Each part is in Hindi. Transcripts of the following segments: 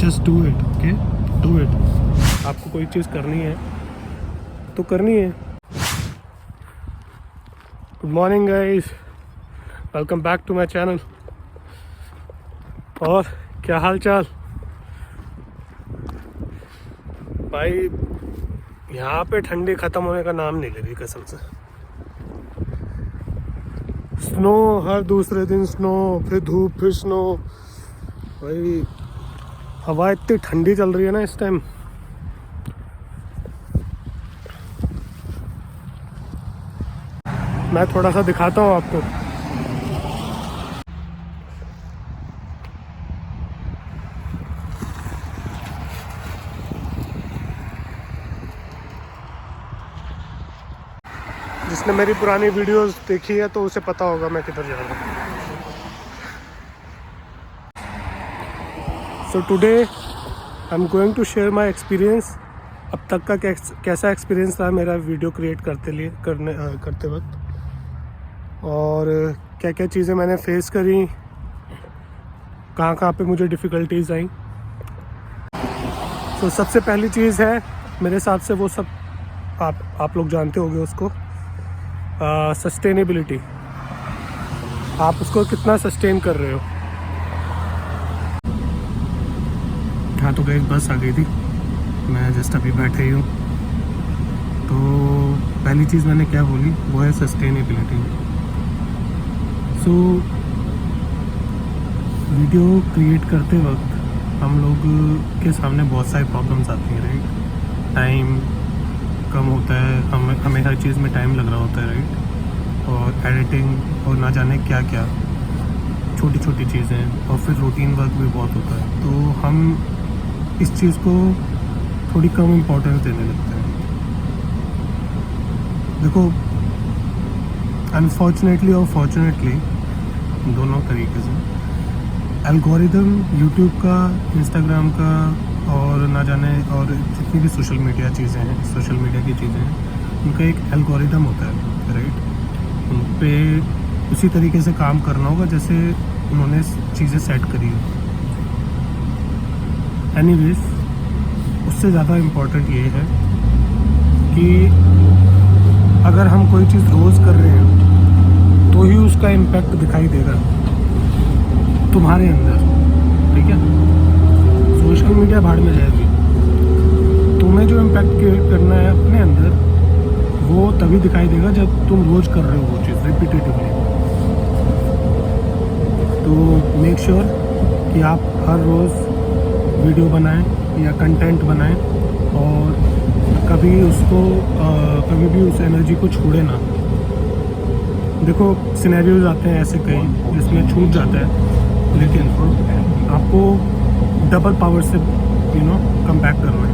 Just do it, okay, do it. आपको कोई चीज़ करनी है तो करनी है। Good morning guys, welcome back to my channel. और क्या हाल चाल भाई? यहाँ पे ठंडी ख़त्म होने का नाम नहीं ले रही कसम से। स्नो, हर दूसरे दिन स्नो, फिर धूप, फिर स्नो। भाई हवा इतनी ठंडी चल रही है ना इस टाइम। मैं थोड़ा सा दिखाता हूँ आपको। जिसने मेरी पुरानी वीडियोस देखी है तो उसे पता होगा मैं किधर जा रहा हूँ। So today I am going to share my experience. अब तक का कैसा एक्सपीरियंस रहा मेरा वीडियो क्रिएट करते वक्त, और क्या क्या चीज़ें मैंने फेस करी, कहाँ कहाँ पे मुझे डिफ़िकल्टीज आई। तो सबसे पहली चीज़ है मेरे हिसाब से, वो सब आप लोग जानते होंगे उसको, सस्टेनेबिलिटी। आप उसको कितना सस्टेन कर रहे हो। हाँ तो गई बस आ गई थी, मैं जस्ट अभी बैठे ही हूँ। तो पहली चीज़ मैंने क्या बोली वो है सस्टेनेबिलिटी। सो वीडियो क्रिएट करते वक्त हम लोग के सामने बहुत सारी प्रॉब्लम्स आती हैं, राइट। टाइम कम होता है, हमें हर चीज़ में टाइम लग रहा होता है, राइट। और एडिटिंग और ना जाने क्या क्या छोटी छोटी चीज़ें, और फिर रूटीन वर्क भी बहुत होता है। तो हम इस चीज़ को थोड़ी कम इम्पोर्टेंस देने लगते हैं। देखो अनफॉर्चुनेटली और फॉर्चुनेटली दोनों तरीके से एल्गोरिदम यूट्यूब का, इंस्टाग्राम का और ना जाने और जितनी भी सोशल मीडिया चीज़ें हैं, सोशल मीडिया की चीज़ें हैं, उनका एक एल्गोरिदम होता है, राइट। उन पे उसी तरीके से काम करना होगा जैसे उन्होंने चीज़ें सेट करी हो। एनीवेज, उससे ज़्यादा इम्पोर्टेंट ये है कि अगर हम कोई चीज़ रोज़ कर रहे हैं तो ही उसका इम्पैक्ट दिखाई देगा तुम्हारे अंदर, ठीक है। सोशल मीडिया भाड़ में जाएगी। तुम्हें जो इम्पैक्ट क्रिएट करना है अपने अंदर, वो तभी दिखाई देगा जब तुम रोज़ कर रहे हो वो चीज़ रिपीटेटिवली। तो मेक श्योर कि आप हर रोज़ वीडियो बनाएं या कंटेंट बनाएं, और कभी कभी भी उस एनर्जी को छोड़े ना। देखो सिनेरियोज आते हैं ऐसे कई जिसमें छूट जाता है, लेकिन आपको डबल पावर से कम बैक करना है,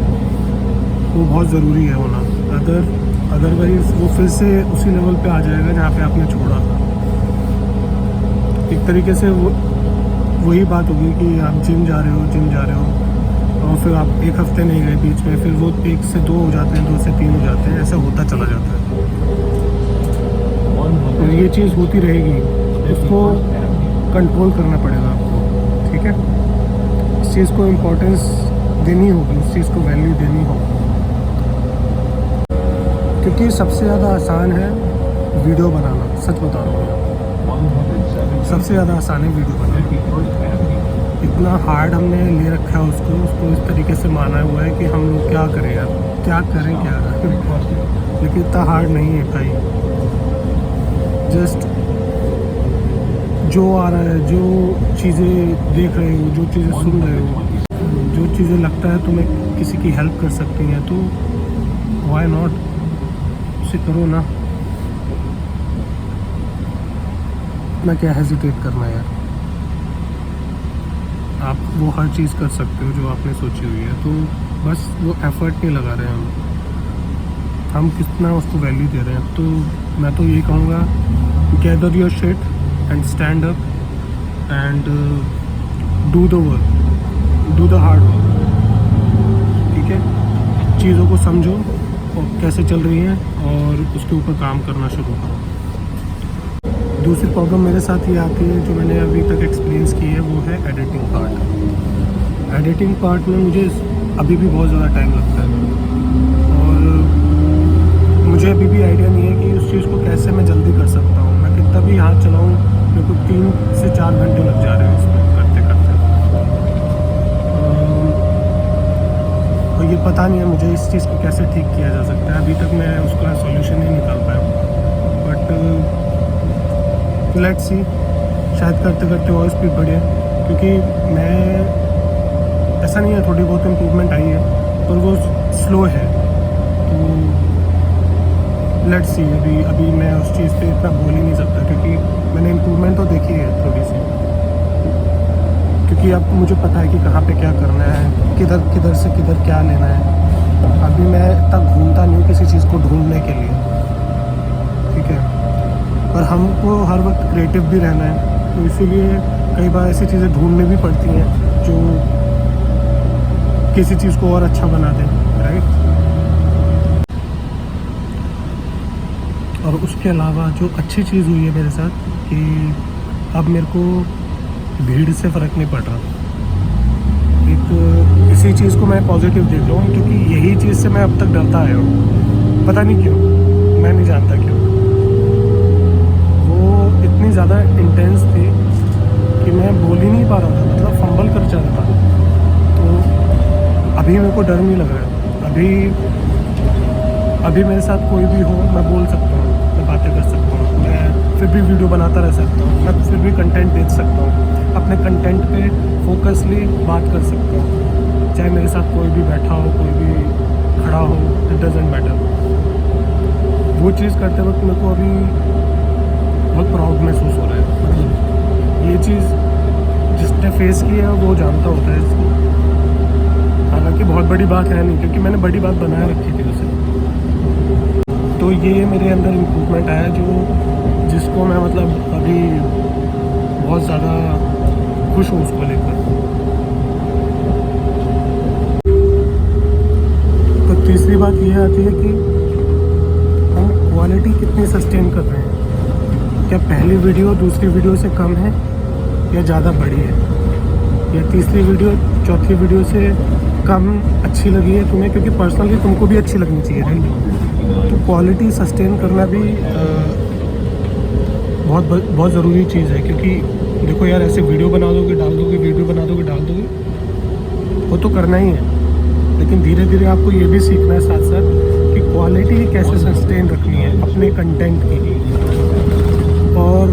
वो बहुत ज़रूरी है होना। अदरवाइज वो फिर से उसी लेवल पे आ जाएगा जहाँ पे आपने छोड़ा था। एक तरीके से वही बात होगी कि आप जिम जा रहे हो और फिर आप एक हफ्ते नहीं गए बीच में, फिर वो 1 से 2 हो जाते हैं, 2 से 3 हो जाते हैं, ऐसा होता चला जाता है। तो ये चीज़ होती रहेगी, उसको कंट्रोल करना पड़ेगा आपको, ठीक है। इस चीज़ को इम्पोर्टेंस देनी होगी, उस चीज़ को वैल्यू देनी होगी, क्योंकि सबसे ज़्यादा आसान है वीडियो बनाना। सच बता रहा हूँ, सबसे ज़्यादा आसान है वीडियो बनाना। इतना हार्ड हमने ले रखा है उसको इस तरीके से माना हुआ है कि हम लोग क्या करें यार, क्या करें लेकिन इतना हार्ड नहीं है भाई। जस्ट जो आ रहा है, जो चीज़ें देख रहे हो, जो चीज़ें सुन रहे हो, जो चीज़ें लगता है तुम्हें किसी की हेल्प कर सकती हैं, तो व्हाई नॉट, उसे करो ना। इतना क्या हेजिटेट करना है यार। आप वो हर चीज़ कर सकते हो जो आपने सोची हुई है, तो बस वो एफर्ट नहीं लगा रहे हैं हम कितना उसको वैल्यू दे रहे हैं। तो मैं तो यही कहूँगा, gather your shit and stand up and do the work, do the hard work, ठीक है। चीज़ों को समझो और कैसे चल रही हैं, और उसके ऊपर काम करना शुरू करो। दूसरी प्रॉब्लम मेरे साथ ये आती है, जो मैंने अभी तक एक्सपीरियंस की है, वो है एडिटिंग पार्ट। एडिटिंग पार्ट में मुझे अभी भी बहुत ज़्यादा टाइम लगता है और मुझे अभी भी आइडिया नहीं है कि उस चीज़ को कैसे मैं जल्दी कर सकता हूँ। मैं कितना भी हाथ चलाऊँ, मेरे को 3 से 4 घंटे लग जा रहे हैं इसमें करते करते। और ये पता नहीं है मुझे इस चीज़ को कैसे ठीक किया जा सकता है। अभी तक मैं उसका सॉल्यूशन नहीं निकाल पाया हूँ, बट लेट्स सी, शायद करते करते और स्पीड बढ़े, क्योंकि मैं ऐसा नहीं है, थोड़ी बहुत इम्प्रूवमेंट आई है पर वो स्लो है। तो लेट्स सी, अभी मैं उस चीज़ पे इतना बोल ही नहीं सकता, क्योंकि मैंने इम्प्रूवमेंट तो देखी है थोड़ी सी, क्योंकि अब मुझे पता है कि कहाँ पे क्या करना है, किधर से किधर क्या लेना है। अभी मैं तक घूमता नहीं हूँ किसी चीज़ को ढूंढने के लिए, ठीक है। पर हमको हर वक्त क्रिएटिव भी रहना है, तो इसीलिए कई बार ऐसी चीज़ें ढूंढनी भी पड़ती हैं जो किसी चीज़ को और अच्छा बना दें, राइट। और उसके अलावा जो अच्छी चीज़ हुई है मेरे साथ कि अब मेरे को भीड़ से फ़र्क नहीं पड़ रहा। एक इसी चीज़ को मैं पॉजिटिव देख रहा हूँ, क्योंकि यही चीज़ से मैं अब तक डरता आया हूँ, पता नहीं क्यों, मैं नहीं जानता क्यों। वो इतनी ज़्यादा इंटेंस थी कि मैं बोल ही नहीं पा रहा था, मतलब फंबल कर जा रहा था। तो अभी मेरे को डर नहीं लग रहा है। अभी मेरे साथ कोई भी हो, मैं बोल सकता हूँ, मैं बातें कर सकता हूँ, मैं फिर भी वीडियो बनाता रह सकता हूँ, मैं फिर भी कंटेंट बेच सकता हूँ, अपने कंटेंट पे फोकसली बात कर सकता हूँ, चाहे मेरे साथ कोई भी बैठा हो, कोई भी खड़ा हो, इट डजेंट मैटर। वो चीज़ करते वक्त मेरे को अभी बहुत प्राउड महसूस हो रहा है। मतलब ये चीज़ जिसने फेस की है वो जानता होता है इसको, हालांकि बहुत बड़ी बात है नहीं, क्योंकि मैंने बड़ी बात बनाए रखी थी उसे। तो ये मेरे अंदर इम्प्रूवमेंट आया जिसको मैं मतलब अभी बहुत ज़्यादा खुश हूँ उसको लेकर। तो तीसरी बात ये आती है कि हम क्वालिटी कितनी सस्टेन कर रहे हैं। क्या पहली वीडियो दूसरी वीडियो से कम है या ज़्यादा बड़ी है, या तीसरी वीडियो चौथी वीडियो से कम अच्छी लगी है तुम्हें, क्योंकि पर्सनली तुमको भी अच्छी लगनी चाहिए, राइट। तो क्वालिटी सस्टेन करना भी बहुत ज़रूरी चीज़ है, क्योंकि देखो यार, ऐसे वीडियो बना दोगे डाल दोगे, वीडियो बना दोगे डाल दोगे, वो तो करना ही है, लेकिन धीरे धीरे आपको ये भी सीखना है साथ साथ कि क्वालिटी कैसे सस्टेन रखनी है अपने कंटेंट की। और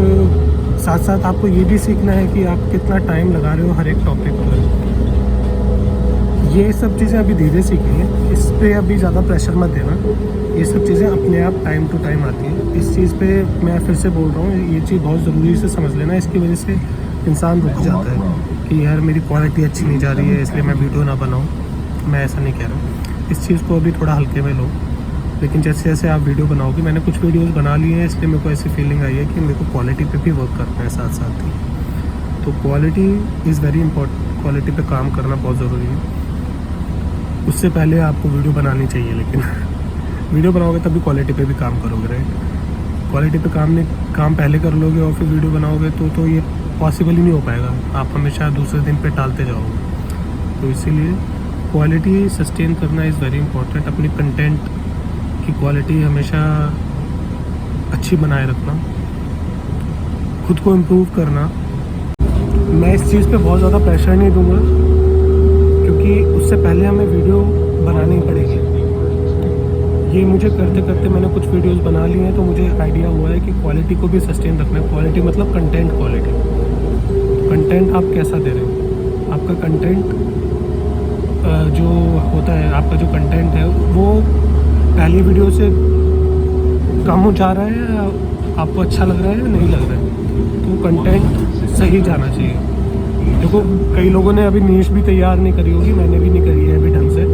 साथ साथ आपको ये भी सीखना है कि आप कितना टाइम लगा रहे हो हर एक टॉपिक पर। ये सब चीज़ें अभी धीरे सीखनी है, इस पर अभी ज़्यादा प्रेशर मत देना। ये सब चीज़ें अपने आप टाइम टू टाइम आती हैं। इस चीज़ पे मैं फिर से बोल रहा हूँ, ये चीज़ बहुत ज़रूरी से समझ लेना। इसकी वजह से इंसान रुक जाता है कि यार मेरी क्वालिटी अच्छी नहीं जा रही है, इसलिए मैं वीडियो ना बनाऊँ। मैं ऐसा नहीं कह रहा हूँ, इस चीज़ को अभी थोड़ा हल्के में लो, लेकिन जैसे जैसे आप वीडियो बनाओगे, मैंने कुछ वीडियोस बना लिए हैं, इसलिए मेरे को ऐसी फीलिंग आई है कि मेरे को क्वालिटी पे भी वर्क करना है साथ साथ ही। तो quality is very important, quality पे काम करना बहुत ज़रूरी है। उससे पहले आपको वीडियो बनानी चाहिए, लेकिन वीडियो बनाओगे तभी क्वालिटी पे भी काम करोगे, राइट। क्वालिटी पे काम पहले कर लोगे और फिर वीडियो बनाओगे तो ये पॉसिबल ही नहीं हो पाएगा। आप हमेशा दूसरे दिन पे टालते जाओगे। तो इसीलिए क्वालिटी सस्टेन करना इज़ वेरी इंपॉर्टेंट। अपनी कंटेंट की क्वालिटी हमेशा अच्छी बनाए रखना, खुद को इम्प्रूव करना। मैं इस चीज़ पे बहुत ज़्यादा प्रेशर नहीं दूंगा, क्योंकि उससे पहले हमें वीडियो बनानी पड़ेगी। ये मुझे करते करते मैंने कुछ वीडियोस बना लिए हैं, तो मुझे आइडिया हुआ है कि क्वालिटी को भी सस्टेन रखना है। क्वालिटी मतलब कंटेंट क्वालिटी। कंटेंट आप कैसा दे रहे हो, आपका कंटेंट जो होता है, आपका जो कंटेंट है वो पहली वीडियो से कम हो जा रहा है या आपको अच्छा लग रहा है या नहीं लग रहा है। तो कंटेंट सही जाना चाहिए। देखो, कई लोगों ने अभी नीश भी तैयार नहीं करी होगी, मैंने भी नहीं करी है अभी ढंग से,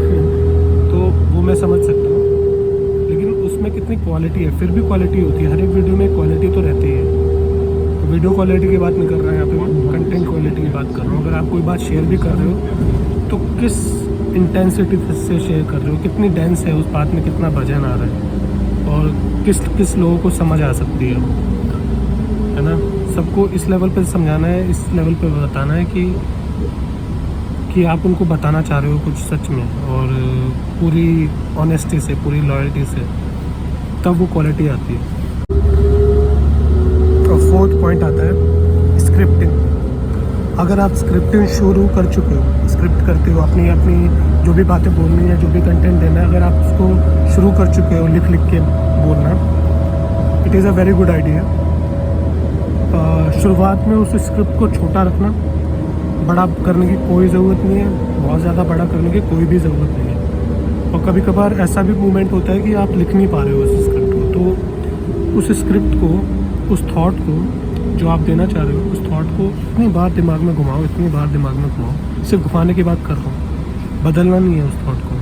तो वो मैं समझ सकता हूँ। लेकिन उसमें कितनी क्वालिटी है, फिर भी क्वालिटी होती है, हर एक वीडियो में क्वालिटी तो रहती है। तो वीडियो क्वालिटी की बात नहीं कर रहा है यहाँ पे, मैं कंटेंट क्वालिटी की बात कर रहा हूँ। अगर आप कोई बात शेयर भी कर रहे हो तो किस इंटेंसिटी से शेयर कर रहे हो, कितनी डेंस है उस बात में, कितना वजन आ रहा है, और किस लोगों को समझ आ सकती है ना। सबको इस लेवल पे समझाना है, इस लेवल पे बताना है कि कि आप उनको बताना चाह रहे हो कुछ सच में और पूरी ऑनेस्टी से, पूरी लॉयल्टी से, तब वो क्वालिटी आती है। और फोर्थ पॉइंट आता है स्क्रिप्टिंग। अगर आप स्क्रिप्टिंग शुरू कर चुके हो, स्क्रिप्ट करते हो, अपनी अपनी जो भी बातें बोलनी है, जो भी कंटेंट देना है, अगर आप उसको शुरू कर चुके हो लिख लिख के बोलना, it is a very good idea. शुरुआत में उस स्क्रिप्ट को छोटा रखना, बड़ा करने की कोई ज़रूरत नहीं है, बहुत ज़्यादा बड़ा करने की कोई भी ज़रूरत नहीं है। और कभी कभार ऐसा भी मोमेंट होता है कि आप लिख नहीं पा रहे हो उस स्क्रिप्ट को, तो उस स्क्रिप्ट को, उस थॉट को जो आप देना चाह रहे हो, उस थॉट को इतनी बार दिमाग में घुमाओ, इतनी बार दिमाग में घुमाओ। सिर्फ घुमाने की बात कर रहा हूँ, बदलना नहीं है उस थॉट को,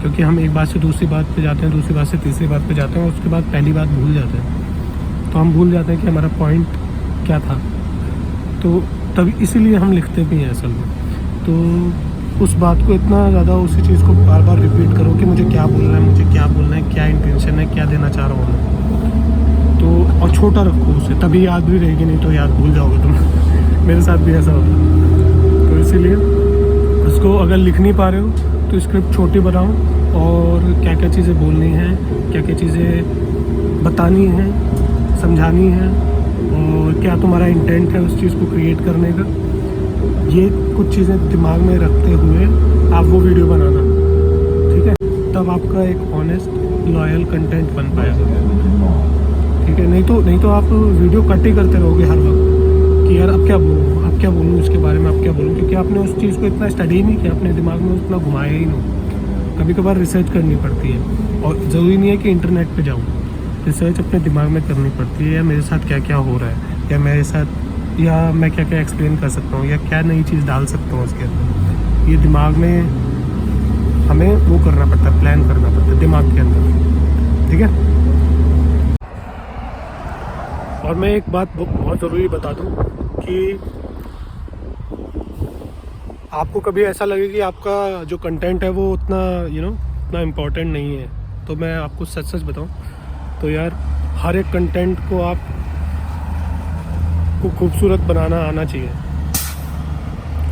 क्योंकि हम एक बात से दूसरी बात पे जाते हैं, दूसरी बात से तीसरी बात पे जाते हैं और उसके बाद पहली बात भूल जाते हैं। तो हम भूल जाते हैं कि हमारा पॉइंट क्या था। तो तभी इसीलिए हम लिखते भी हैं असल में। तो उस बात को इतना ज़्यादा, उसी चीज़ को बार बार रिपीट करो कि मुझे क्या बोलना है, मुझे क्या बोलना है, क्या इंटेंशन है, क्या देना चाह रहा हूँ मैं। तो और छोटा रखो उसे, तभी याद भी रहेगी, नहीं तो याद भूल जाओगे तुम। मेरे साथ भी ऐसा होता है। तो इसीलिए उसको अगर लिख नहीं पा रहे हो तो स्क्रिप्ट छोटी बनाओ और क्या क्या चीज़ें बोलनी हैं, क्या क्या चीज़ें बतानी हैं, समझानी हैं और क्या तुम्हारा इंटेंट है उस चीज़ को क्रिएट करने का, ये कुछ चीज़ें दिमाग में रखते हुए आप वो वीडियो बनाना, ठीक है। तब आपका एक ऑनेस्ट लॉयल कंटेंट बन पाएगा, ठीक है। नहीं तो आप वीडियो कट ही करते रहोगे हर वक्त कि यार अब क्या बोलूँ इसके बारे में, अब क्या बोलूँ, क्योंकि आपने उस चीज़ को इतना स्टडी नहीं किया, अपने दिमाग में उतना घुमाया ही नहीं। कभी कभार रिसर्च करनी पड़ती है और ज़रूरी नहीं है कि इंटरनेट पे जाऊँ, रिसर्च अपने दिमाग में करनी पड़ती है, या मेरे साथ क्या क्या हो रहा है, या मेरे साथ, या मैं क्या क्या एक्सप्लेन कर सकता हूँ, या क्या नई चीज़ डाल सकता हूँ उसके अंदर। ये दिमाग में हमें वो करना पड़ता है, प्लान करना पड़ता है दिमाग के अंदर, ठीक है। और मैं एक बात बहुत ज़रूरी बता दूं कि आपको कभी ऐसा लगे कि आपका जो कंटेंट है वो उतना उतना इम्पोर्टेंट नहीं है, तो मैं आपको सच सच बताऊं तो यार, हर एक कंटेंट को आप को खूबसूरत बनाना आना चाहिए।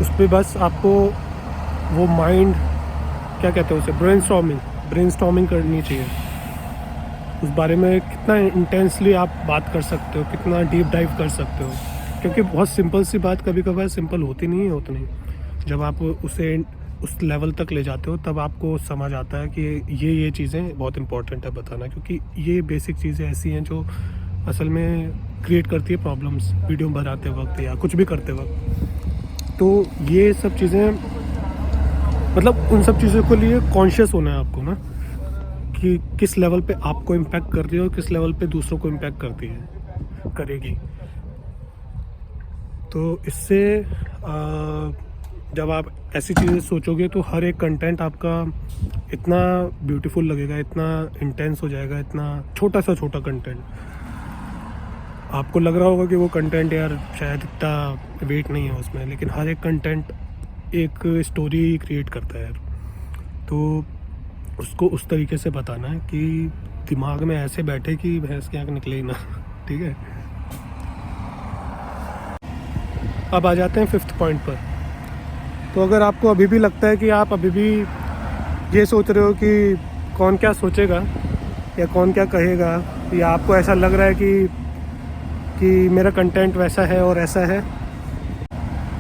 उस पर बस आपको वो माइंड, क्या कहते हैं उसे, ब्रेनस्टॉर्मिंग करनी चाहिए। उस बारे में कितना इंटेंसली आप बात कर सकते हो, कितना डीप डाइव कर सकते हो, क्योंकि बहुत सिंपल सी बात कभी कभार सिंपल होती नहीं है उतनी। जब आप उसे उस लेवल तक ले जाते हो तब आपको समझ आता है कि ये चीज़ें बहुत इंपॉर्टेंट है बताना, क्योंकि ये बेसिक चीज़ें ऐसी हैं जो असल में क्रिएट करती है प्रॉब्लम्स वीडियो बनाते वक्त या कुछ भी करते वक्त। तो ये सब चीज़ें, मतलब उन सब चीज़ों के लिए कॉन्शियस होना है आपको ना, कि किस लेवल पे आपको इम्पैक्ट कर रही है और किस लेवल पे दूसरों को इम्पैक्ट करती है, करेगी। तो इससे जब आप ऐसी चीज़ें सोचोगे तो हर एक कंटेंट आपका इतना ब्यूटीफुल लगेगा, इतना इंटेंस हो जाएगा, इतना छोटा सा छोटा कंटेंट। आपको लग रहा होगा कि वो कंटेंट यार शायद इतना वेट नहीं है उसमें, लेकिन हर एक कंटेंट एक स्टोरी क्रिएट करता है यार। तो उसको उस तरीके से बताना है कि दिमाग में ऐसे बैठे कि भैंस की आँख निकले ही ना, ठीक है। अब आ जाते हैं 5th पॉइंट पर। तो अगर आपको अभी भी लगता है कि आप अभी भी ये सोच रहे हो कि कौन क्या सोचेगा या कौन क्या कहेगा, या आपको ऐसा लग रहा है कि मेरा कंटेंट वैसा है और ऐसा है,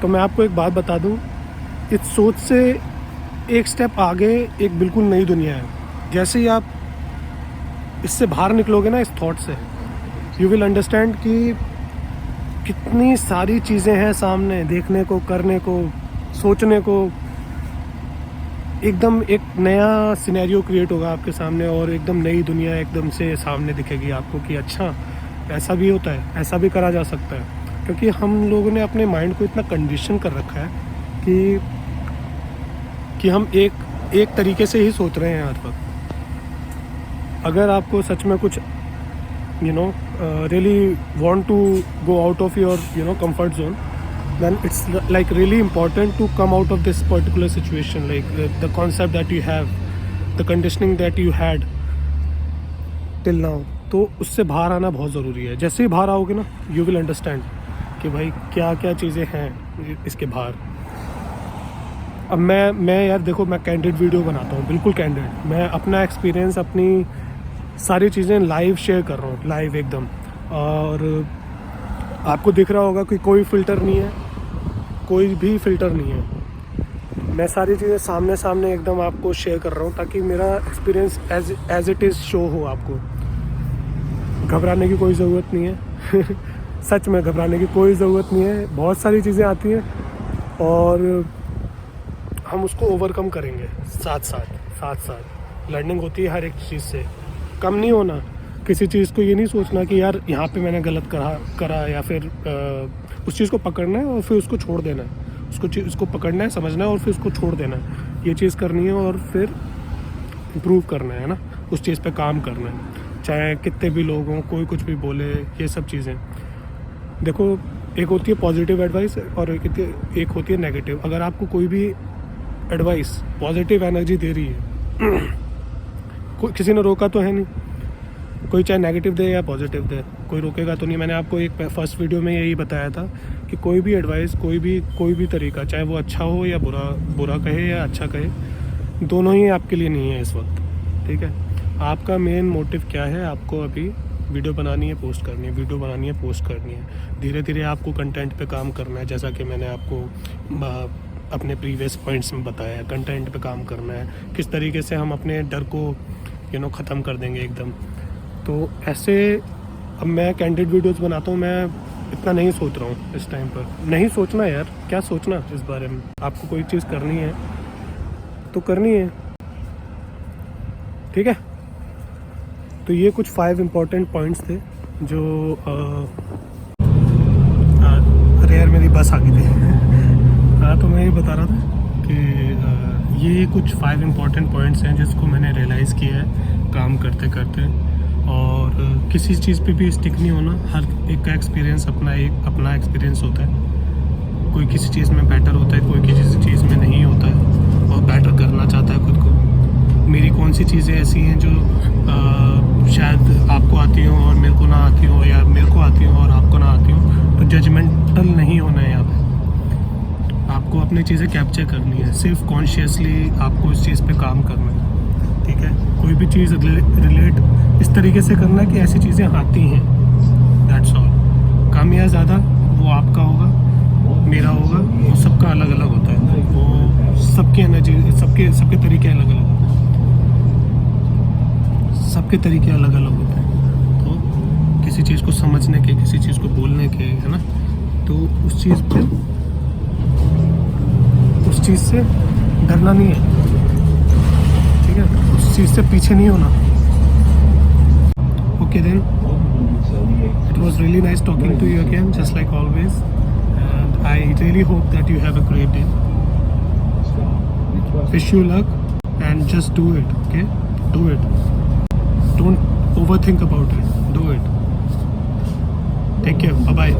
तो मैं आपको एक बात बता दूं, इस सोच से एक स्टेप आगे एक बिल्कुल नई दुनिया है। जैसे ही आप इससे बाहर निकलोगे ना, इस थॉट से, यू विल अंडरस्टैंड कि कितनी सारी चीज़ें हैं सामने, देखने को, करने को, सोचने को। एकदम एक नया सिनेरियो क्रिएट होगा आपके सामने और एकदम नई दुनिया एकदम से सामने दिखेगी आपको कि अच्छा ऐसा भी होता है, ऐसा भी करा जा सकता है। क्योंकि हम लोगों ने अपने माइंड को इतना कंडीशन कर रखा है कि हम एक तरीके से ही सोच रहे हैं हर वक्त। अगर आपको सच में कुछ really want to go out of your comfort zone, then it's like really important to come out of this particular situation, like the concept that you have, the conditioning that you had till now। तो उससे बाहर आना बहुत ज़रूरी है। जैसे ही बाहर आओगे ना, you will understand कि भाई क्या क्या चीज़ें हैं इसके बाहर। अब मैं यार देखो, मैं कैंडिड वीडियो बनाता हूँ, बिल्कुल कैंडिड। मैं अपना एक्सपीरियंस, अपनी सारी चीज़ें लाइव शेयर कर रहा हूँ, लाइव एकदम। और आपको दिख रहा होगा कि कोई फ़िल्टर नहीं है, कोई भी फ़िल्टर नहीं है। मैं सारी चीज़ें सामने सामने एकदम आपको शेयर कर रहा हूँ, ताकि मेरा experience as it is show हो आपको। घबराने की कोई ज़रूरत नहीं है सच में घबराने की कोई ज़रूरत नहीं है। बहुत सारी चीज़ें आती हैं और हम उसको ओवरकम करेंगे साथ साथ। लर्निंग होती है हर एक चीज़ से, कम नहीं होना। किसी चीज़ को ये नहीं सोचना कि यार यहाँ पे मैंने गलत करा या फिर उस चीज़ को पकड़ना है और फिर उसको छोड़ देना है। उसको पकड़ना है, समझना है और फिर उसको छोड़ देना है। ये चीज़ करनी है और फिर इम्प्रूव करना है ना, उस चीज़ पे काम करना है, चाहे कितने भी लोग हों, कोई कुछ भी बोले। ये सब चीज़ें देखो, एक होती है पॉजिटिव एडवाइस और एक होती है नेगेटिव। अगर आपको कोई भी एडवाइस पॉजिटिव एनर्जी दे रही है कोई, किसी ने रोका तो है नहीं, कोई चाहे नेगेटिव दे या पॉजिटिव दे, कोई रोकेगा तो नहीं। मैंने आपको एक फर्स्ट वीडियो में यही बताया था कि कोई भी एडवाइस, कोई भी तरीका, चाहे वो अच्छा हो या बुरा कहे या अच्छा कहे, दोनों ही आपके लिए नहीं है इस वक्त। ठीक है, आपका मेन मोटिव क्या है? आपको अभी वीडियो बनानी है, पोस्ट करनी है, वीडियो बनानी है, पोस्ट करनी है। धीरे धीरे आपको कंटेंट पे काम करना है, जैसा कि मैंने आपको अपने प्रीवियस पॉइंट्स में बताया। कंटेंट पे काम करना है, किस तरीके से हम अपने डर को ख़त्म कर देंगे एकदम। तो ऐसे अब मैं कैंडिड वीडियोस बनाता हूँ। मैं इतना नहीं सोच रहा हूँ इस टाइम पर। नहीं सोचना यार, क्या सोचना इस बारे में। आपको कोई चीज़ करनी है तो करनी है, ठीक है। तो ये कुछ 5 इम्पोर्टेंट पॉइंट्स थे जो अरे यार मेरी बस आ गई थी हाँ, तो मैं ये बता रहा था कि ये कुछ 5 इम्पोर्टेंट पॉइंट्स हैं जिसको मैंने रियलाइज़ किया है काम करते करते। और किसी चीज़ पे भी स्टिक नहीं होना। हर एक का एक्सपीरियंस अपना एक्सपीरियंस होता है। कोई किसी चीज़ में बेटर होता है, कोई किसी चीज़ में नहीं होता है और बेटर करना चाहता है खुद को। मेरी कौन सी चीज़ें ऐसी हैं जो शायद आपको आती हो और मेरे को ना आती हो, या मेरे को आती हो और आपको ना आती हो। तो जजमेंटल नहीं होना है यहाँ पे। आपको अपनी चीज़ें कैप्चर करनी है, सिर्फ कॉन्शियसली आपको इस चीज़ पे काम करना है, ठीक है। कोई भी चीज़ रिलेट इस तरीके से करना है कि ऐसी चीज़ें आती हैं, दैट्स ऑल। कम या ज़्यादा वो आपका होगा, मेरा होगा, वो सबका अलग अलग होता है। वो सबकी एनर्जी, सबके तरीके अलग अलग होते हैं, सबके तरीके अलग अलग होते हैं। तो किसी चीज़ को समझने के, किसी चीज़ को बोलने के, है ना, तो उस चीज़ से डरना नहीं है, ठीक है। उस चीज़ से पीछे नहीं होना। Okay then, it was really nice talking to you again, just like always, and I really hope that you have a great day. Wish you luck and just do it, okay? Do it. Don't overthink about it. Do it. Take care. Bye bye.